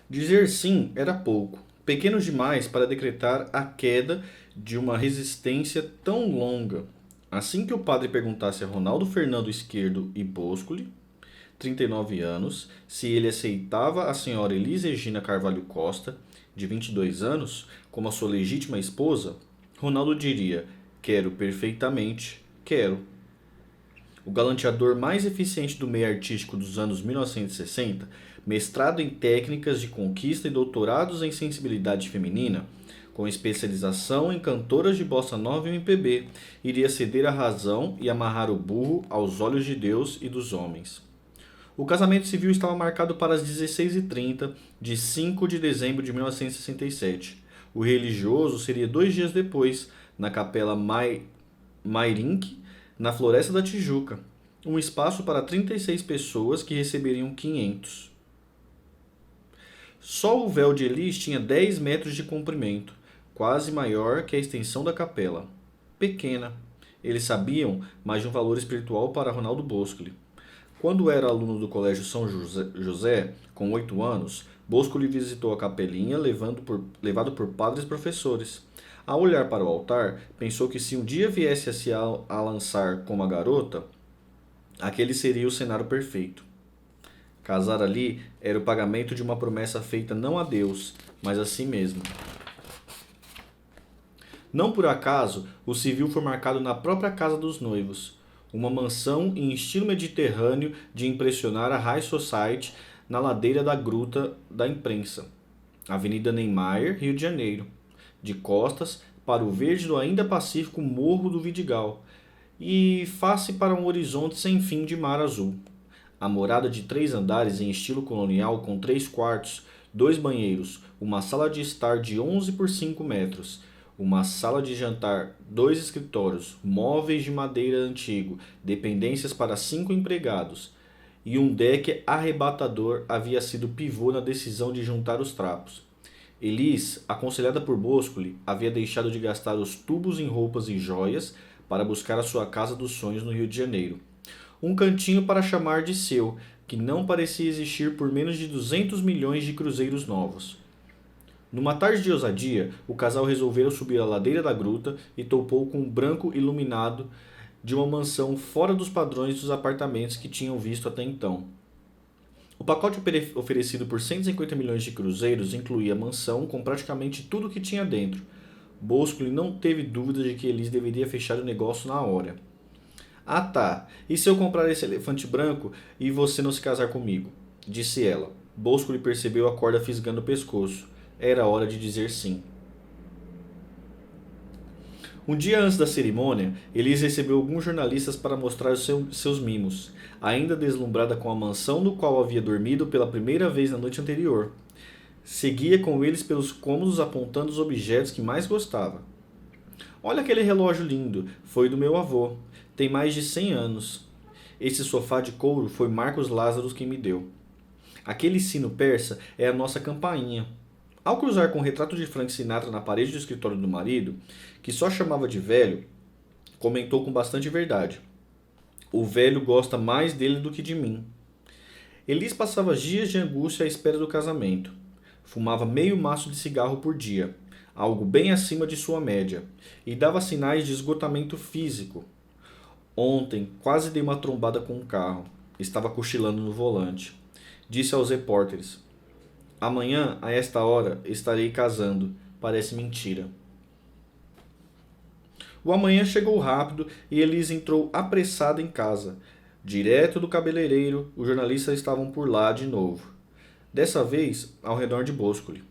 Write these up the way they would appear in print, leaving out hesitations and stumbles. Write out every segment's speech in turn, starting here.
Dizer sim era pouco, pequeno demais para decretar a queda de uma resistência tão longa. Assim que o padre perguntasse a Ronaldo Fernando Esquerdo e Boscoli, 39 anos, se ele aceitava a senhora Elis Regina Carvalho Costa, de 22 anos, como a sua legítima esposa, Ronaldo diria: quero perfeitamente, quero. O galanteador mais eficiente do meio artístico dos anos 1960, mestrado em técnicas de conquista e doutorados em sensibilidade feminina, com especialização em cantoras de bossa nova e MPB, iria ceder a razão e amarrar o burro aos olhos de Deus e dos homens. O casamento civil estava marcado para as 16h30 de 5 de dezembro de 1967. O religioso seria 2 dias depois, na Capela Mairink, na Floresta da Tijuca, um espaço para 36 pessoas que receberiam 500. Só o véu de Elis tinha 10 metros de comprimento, quase maior que a extensão da capela. Pequena. Eles sabiam, mas de um valor espiritual para Ronaldo Boscoli. Quando era aluno do Colégio São José, com 8 anos, Boscoli visitou a capelinha levado por padres e professores. Ao olhar para o altar, pensou que se um dia viesse a a lançar como a garota, aquele seria o cenário perfeito. Casar ali era o pagamento de uma promessa feita não a Deus, mas a si mesmo. Não por acaso, o civil foi marcado na própria casa dos noivos, uma mansão em estilo mediterrâneo de impressionar a High Society na ladeira da Gruta da Imprensa, Avenida Niemeyer, Rio de Janeiro, de costas para o verde do ainda pacífico Morro do Vidigal e face para um horizonte sem fim de mar azul. A morada de 3 andares em estilo colonial com 3 quartos, 2 banheiros, uma sala de estar de 11 por 5 metros, uma sala de jantar, 2 escritórios, móveis de madeira antigo, dependências para 5 empregados e um deck arrebatador havia sido pivô na decisão de juntar os trapos. Elis, aconselhada por Boscoli, havia deixado de gastar os tubos em roupas e joias para buscar a sua casa dos sonhos no Rio de Janeiro. Um cantinho para chamar de seu, que não parecia existir por menos de 200 milhões de cruzeiros novos. Numa tarde de ousadia, o casal resolveu subir a ladeira da gruta e topou com um branco iluminado de uma mansão fora dos padrões dos apartamentos que tinham visto até então. O pacote oferecido por 150 milhões de cruzeiros incluía a mansão com praticamente tudo o que tinha dentro. Boscoli não teve dúvida de que Elis deveria fechar o negócio na hora. Ah tá, e se eu comprar esse elefante branco e você não se casar comigo? Disse ela. Boscoli percebeu a corda fisgando o pescoço. Era hora de dizer sim. Um dia antes da cerimônia, Elise recebeu alguns jornalistas para mostrar seus mimos, ainda deslumbrada com a mansão no qual havia dormido pela primeira vez na noite anterior. Seguia com eles pelos cômodos apontando os objetos que mais gostava. Olha aquele relógio lindo, foi do meu avô. Tem mais de 100 anos. Esse sofá de couro foi Marcos Lázaro quem me deu. Aquele sino persa é a nossa campainha. Ao cruzar com o retrato de Frank Sinatra na parede do escritório do marido, que só chamava de velho, comentou com bastante verdade. O velho gosta mais dele do que de mim. Elis passava dias de angústia à espera do casamento. Fumava meio maço de cigarro por dia, algo bem acima de sua média, e dava sinais de esgotamento físico. Ontem quase dei uma trombada com um carro. Estava cochilando no volante. Disse aos repórteres: amanhã, a esta hora, estarei casando. Parece mentira. O amanhã chegou rápido e Elise entrou apressada em casa. Direto do cabeleireiro, os jornalistas estavam por lá de novo. Dessa vez, ao redor de Boscoli.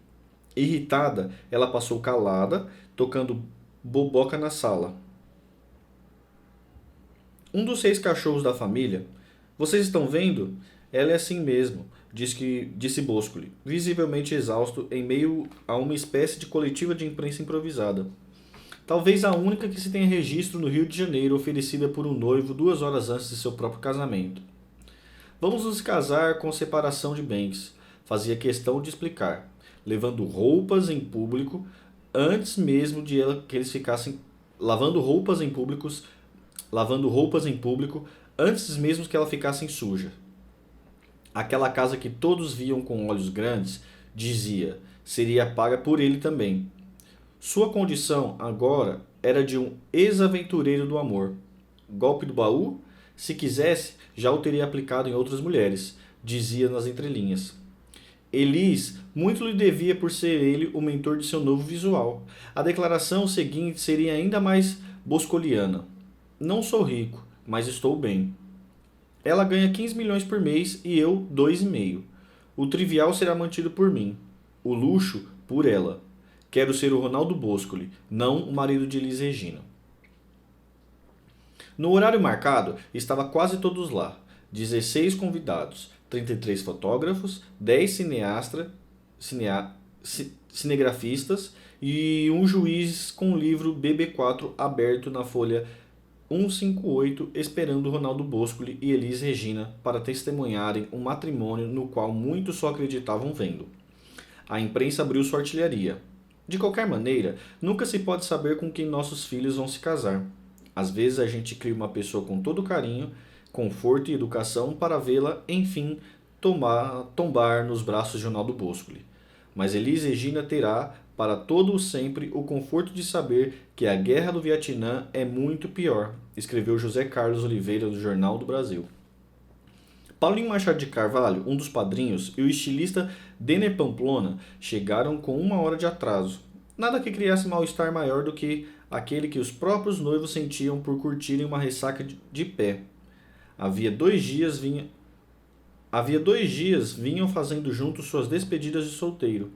Irritada, ela passou calada, tocando boboca na sala. Um dos 6 cachorros da família. Vocês estão vendo? Ela é assim mesmo, disse Boscoli, visivelmente exausto em meio a uma espécie de coletiva de imprensa improvisada. Talvez a única que se tenha registro no Rio de Janeiro oferecida por um noivo 2 horas antes de seu próprio casamento. Vamos nos casar com separação de bens, fazia questão de explicar, levando roupas em público antes mesmo de que eles ficassem lavando roupas em público antes mesmo que ela ficasse suja. Aquela casa que todos viam com olhos grandes dizia, seria paga por ele também. Sua condição agora era de um ex-aventureiro do amor. Golpe do baú? Se quisesse, já o teria aplicado em outras mulheres, dizia nas entrelinhas. Elis muito lhe devia por ser ele o mentor de seu novo visual. A declaração seguinte seria ainda mais boscoliana. Não sou rico, mas estou bem. Ela ganha 15 milhões por mês e eu 2,5. O trivial será mantido por mim. O luxo, por ela. Quero ser o Ronaldo Boscoli, não o marido de Elis Regina. No horário marcado, estava quase todos lá. 16 convidados, 33 fotógrafos, 10 cinegrafistas e um juiz com o livro BB4 aberto na folha 158, esperando Ronaldo Boscoli e Elis Regina para testemunharem um matrimônio no qual muitos só acreditavam vendo. A imprensa abriu sua artilharia. De qualquer maneira, nunca se pode saber com quem nossos filhos vão se casar. Às vezes a gente cria uma pessoa com todo carinho, conforto e educação para vê-la, enfim, tombar nos braços de Ronaldo Boscoli. Mas Elis Regina terá, para todo o sempre, o conforto de saber que a guerra do Vietnã é muito pior, escreveu José Carlos Oliveira do Jornal do Brasil. Paulinho Machado de Carvalho, um dos padrinhos, e o estilista Denner Pamplona chegaram com 1 hora de atraso. Nada que criasse mal-estar maior do que aquele que os próprios noivos sentiam por curtirem uma ressaca de pé. Havia 2 dias vinham fazendo juntos suas despedidas de solteiro.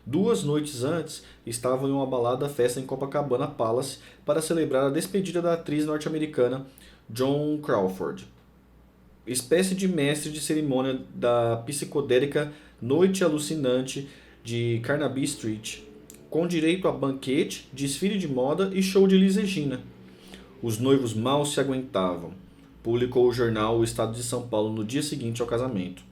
2 noites antes, estavam em uma balada festa em Copacabana Palace para celebrar a despedida da atriz norte-americana Joan Crawford, espécie de mestre de cerimônia da psicodélica Noite Alucinante de Carnaby Street, com direito a banquete, desfile de moda e show de Elis Regina. Os noivos mal se aguentavam, publicou o jornal O Estado de São Paulo no dia seguinte ao casamento.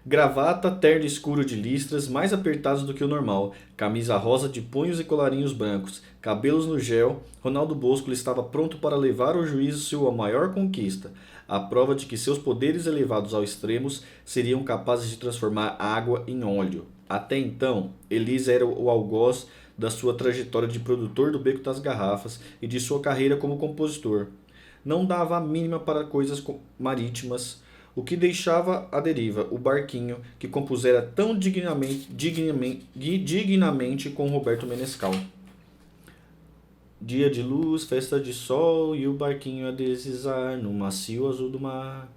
Gravata, terno escuro de listras, mais apertados do que o normal, camisa rosa de punhos e colarinhos brancos, cabelos no gel, Ronaldo Boscoli estava pronto para levar ao juízo sua maior conquista, a prova de que seus poderes elevados ao extremos seriam capazes de transformar água em óleo. Até então, Elis era o algoz da sua trajetória de produtor do Beco das Garrafas e de sua carreira como compositor. Não dava a mínima para coisas marítimas, o que deixava à deriva o barquinho que compusera tão dignamente com Roberto Menescal. Dia de luz, festa de sol e o barquinho a deslizar no macio azul do mar.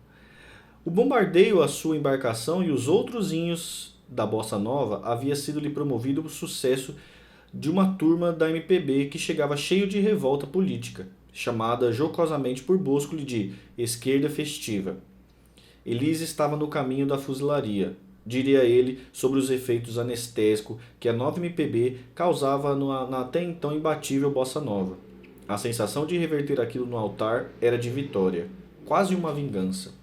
O bombardeio à sua embarcação e os outrozinhos da bossa nova havia sido-lhe promovido o sucesso de uma turma da MPB que chegava cheio de revolta política, chamada jocosamente por Boscoli de esquerda festiva. Elis estava no caminho da fuzilaria, diria ele sobre os efeitos anestésicos que a nova MPB causava na até então imbatível bossa nova. A sensação de reverter aquilo no altar era de vitória, quase uma vingança.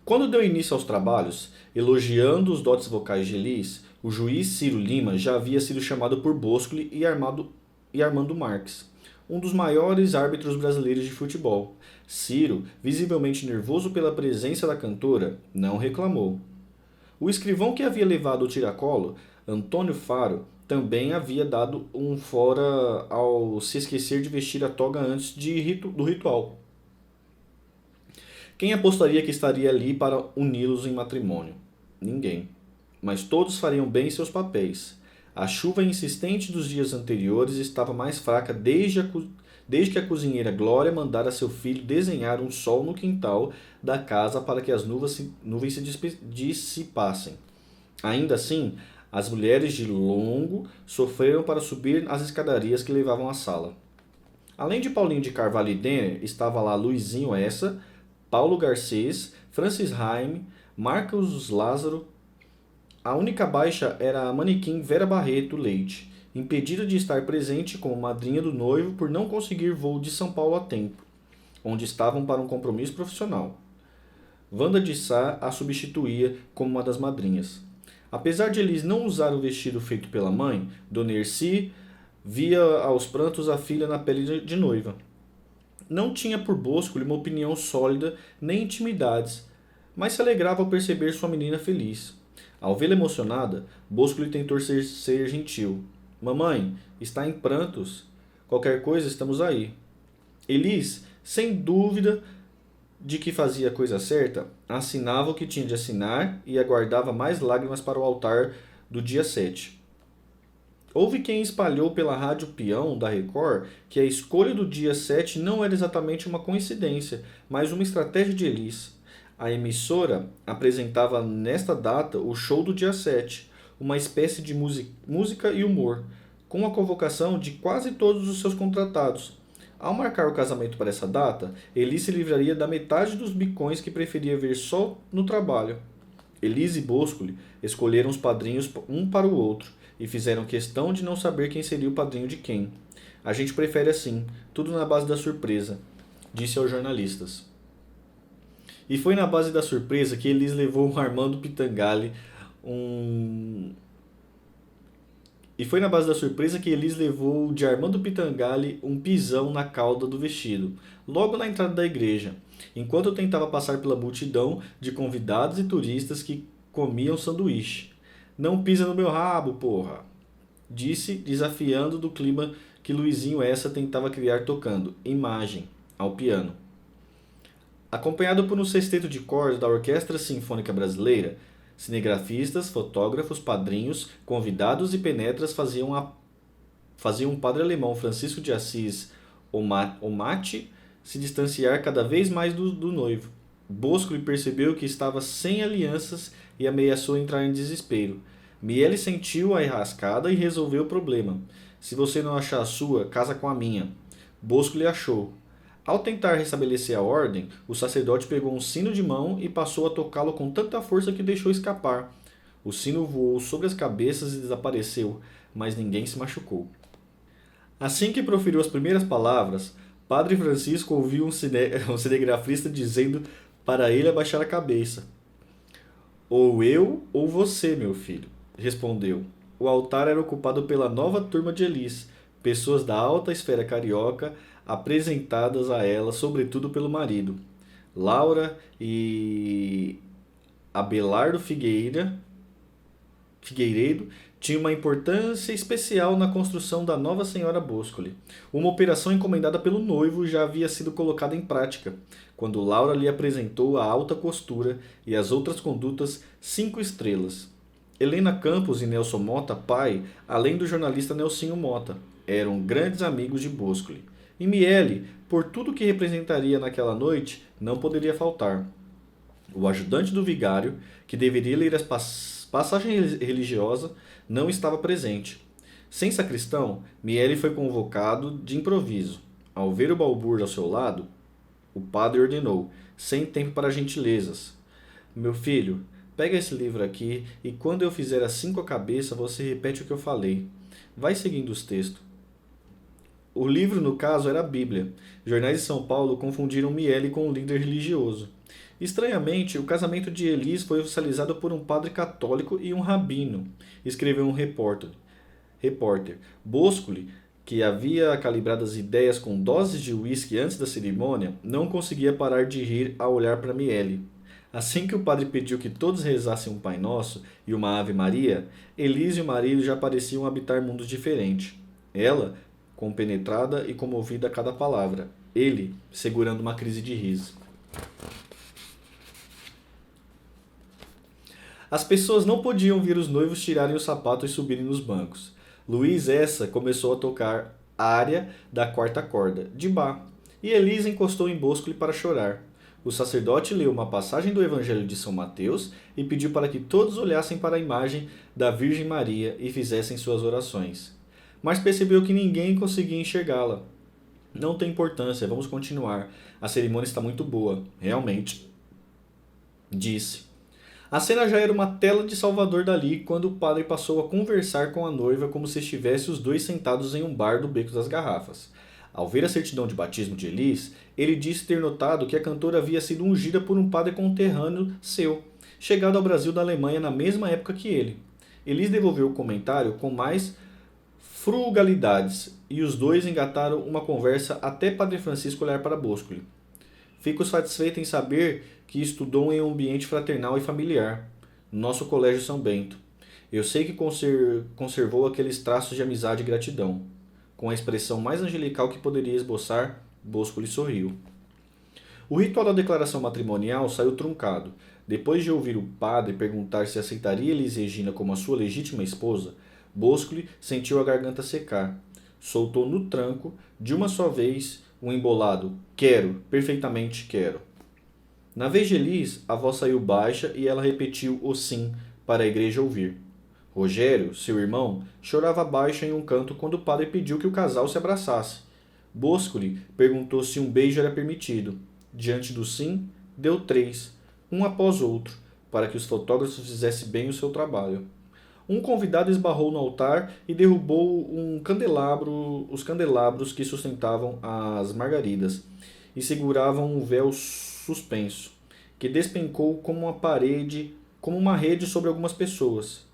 Quando deu início aos trabalhos, elogiando os dotes vocais de Elis, o juiz Ciro Lima já havia sido chamado por Boscoli e Armando Marques, um dos maiores árbitros brasileiros de futebol. Ciro, visivelmente nervoso pela presença da cantora, não reclamou. O escrivão que havia levado o tiracolo, Antônio Faro, também havia dado um fora ao se esquecer de vestir a toga antes do ritual. Quem apostaria que estaria ali para uni-los em matrimônio? Ninguém. Mas todos fariam bem seus papéis. A chuva insistente dos dias anteriores estava mais fraca desde que a cozinheira Glória mandara seu filho desenhar um sol no quintal da casa para que as nuvens se dissipassem. Ainda assim, as mulheres de longo sofreram para subir as escadarias que levavam à sala. Além de Paulinho de Carvalho e Denner, estava lá Luizinho Essa, Paulo Garcês, Francis Raime, Marcos Lázaro. A única baixa era a manequim Vera Barreto Leite, impedida de estar presente como madrinha do noivo por não conseguir voo de São Paulo a tempo, onde estavam para um compromisso profissional. Wanda de Sá a substituía como uma das madrinhas. Apesar de Elis não usar o vestido feito pela mãe, Dona Erci via aos prantos a filha na pele de noiva. Não tinha por Boscoli uma opinião sólida nem intimidades, mas se alegrava ao perceber sua menina feliz. Ao vê-la emocionada, Bosco lhe tentou ser gentil. Mamãe, está em prantos. Qualquer coisa, estamos aí. Elis, sem dúvida de que fazia a coisa certa, assinava o que tinha de assinar e aguardava mais lágrimas para o altar do dia 7. Houve quem espalhou pela rádio peão da Record que a escolha do dia 7 não era exatamente uma coincidência, mas uma estratégia de Elis. A emissora apresentava nesta data o show do dia 7, uma espécie de música e humor, com a convocação de quase todos os seus contratados. Ao marcar o casamento para essa data, Elis se livraria da metade dos bicões que preferia ver só no trabalho. Elis e Boscoli escolheram os padrinhos um para o outro e fizeram questão de não saber quem seria o padrinho de quem. A gente prefere assim, tudo na base da surpresa, disse aos jornalistas. E foi na base da surpresa que Elis levou o Armando Pitangale um E foi na base da surpresa que Elis levou de Armando Pitangale um pisão na cauda do vestido, logo na entrada da igreja, enquanto eu tentava passar pela multidão de convidados e turistas que comiam sanduíche. Não pisa no meu rabo, porra! Disse, desafiando do clima que Luizinho Essa tentava criar tocando Imagem ao piano. Acompanhado por um sexteto de cordas da Orquestra Sinfônica Brasileira, cinegrafistas, fotógrafos, padrinhos, convidados e penetras faziam o padre alemão Francisco de Assis Omati se distanciar cada vez mais do noivo. Bosco percebeu que estava sem alianças e ameaçou entrar em desespero. Miele sentiu a enrascada e resolveu o problema. Se você não achar a sua, casa com a minha. Bosco lhe achou. Ao tentar restabelecer a ordem, o sacerdote pegou um sino de mão e passou a tocá-lo com tanta força que deixou escapar. O sino voou sobre as cabeças e desapareceu, mas ninguém se machucou. Assim que proferiu as primeiras palavras, Padre Francisco ouviu um cinegrafista dizendo para ele abaixar a cabeça. Ou eu ou você, meu filho, respondeu. O altar era ocupado pela nova turma de Elis, pessoas da alta esfera carioca, apresentadas a ela, sobretudo pelo marido. Laura e Abelardo Figueiredo tinham uma importância especial na construção da nova senhora Boscoli. Uma operação encomendada pelo noivo já havia sido colocada em prática, quando Laura lhe apresentou a alta costura e as outras condutas 5 estrelas. Helena Campos e Nelson Mota, pai, além do jornalista Nelsinho Mota, eram grandes amigos de Boscoli. E Miele, por tudo que representaria naquela noite, não poderia faltar. O ajudante do vigário, que deveria ler a passagem religiosa, não estava presente. Sem sacristão, Miele foi convocado de improviso. Ao ver o balbúrdio ao seu lado, o padre ordenou, sem tempo para gentilezas. Meu filho, pega esse livro aqui e quando eu fizer assim com a cabeça, você repete o que eu falei. Vai seguindo os textos. O livro, no caso, era a Bíblia. Jornais de São Paulo confundiram Miele com um líder religioso. Estranhamente, o casamento de Elis foi oficializado por um padre católico e um rabino, escreveu um repórter. Boscoli, que havia calibrado as ideias com doses de uísque antes da cerimônia, não conseguia parar de rir ao olhar para Miele. Assim que o padre pediu que todos rezassem um Pai Nosso e uma Ave Maria, Elis e o marido já pareciam habitar mundos diferentes. Ela, compenetrada e comovida a cada palavra. Ele, segurando uma crise de riso. As pessoas não podiam ver os noivos tirarem os sapatos e subirem nos bancos. Luiz Essa começou a tocar a área da quarta corda, de Bach, e Elisa encostou em Boscoli para chorar. O sacerdote leu uma passagem do Evangelho de São Mateus e pediu para que todos olhassem para a imagem da Virgem Maria e fizessem suas orações. Mas percebeu que ninguém conseguia enxergá-la. Não tem importância, vamos continuar. A cerimônia está muito boa, realmente, disse. A cena já era uma tela de Salvador Dalí quando o padre passou a conversar com a noiva como se estivessem os dois sentados em um bar do Beco das Garrafas. Ao ver a certidão de batismo de Elis, ele disse ter notado que a cantora havia sido ungida por um padre conterrâneo seu, chegado ao Brasil da Alemanha na mesma época que ele. Elis devolveu o comentário com mais frugalidades, e os dois engataram uma conversa até Padre Francisco olhar para Boscoli. Fico satisfeito em saber que estudou em um ambiente fraternal e familiar, no nosso Colégio São Bento. Eu sei que conservou aqueles traços de amizade e gratidão. Com a expressão mais angelical que poderia esboçar, Bosco lhe sorriu. O ritual da declaração matrimonial saiu truncado. Depois de ouvir o padre perguntar se aceitaria Elis Regina como a sua legítima esposa, Bosco sentiu a garganta secar. Soltou no tranco, de uma só vez, um embolado "quero, perfeitamente quero". Na vez de Elis, a voz saiu baixa e ela repetiu o sim para a igreja ouvir. Rogério, seu irmão, chorava baixo em um canto quando o padre pediu que o casal se abraçasse. Bosco-lhe perguntou se um beijo era permitido. Diante do sim, deu 3, um após outro, para que os fotógrafos fizessem bem o seu trabalho. Um convidado esbarrou no altar e derrubou os candelabros que sustentavam as margaridas e seguravam um véu suspenso, que despencou como uma rede sobre algumas pessoas.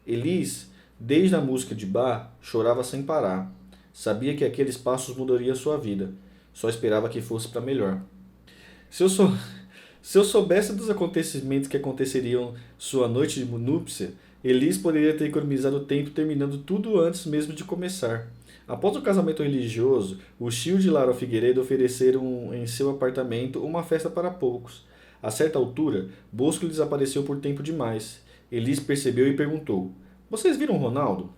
Elis, desde a música de Bach, chorava sem parar. Sabia que aqueles passos mudariam sua vida. Só esperava que fosse para melhor. Se eu, sou, Se eu soubesse dos acontecimentos que aconteceriam sua noite de núpcia, Elis poderia ter economizado tempo terminando tudo antes mesmo de começar. Após o casamento religioso, o Childe e Lara Figueiredo ofereceram em seu apartamento uma festa para poucos. A certa altura, Bosco desapareceu por tempo demais. Elis percebeu e perguntou: "Vocês viram Ronaldo?"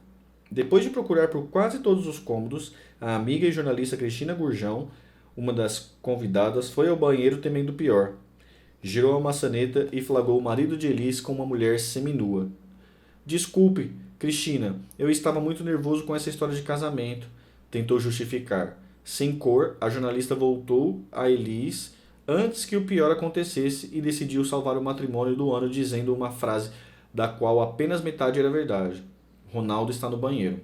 Depois de procurar por quase todos os cômodos, a amiga e jornalista Cristina Gurjão, uma das convidadas, foi ao banheiro temendo o pior. Girou a maçaneta e flagrou o marido de Elis com uma mulher seminua. "Desculpe, Cristina, eu estava muito nervoso com essa história de casamento", tentou justificar. Sem cor, a jornalista voltou a Elis antes que o pior acontecesse e decidiu salvar o matrimônio do ano dizendo uma frase da qual apenas metade era verdade: "Ronaldo está no banheiro".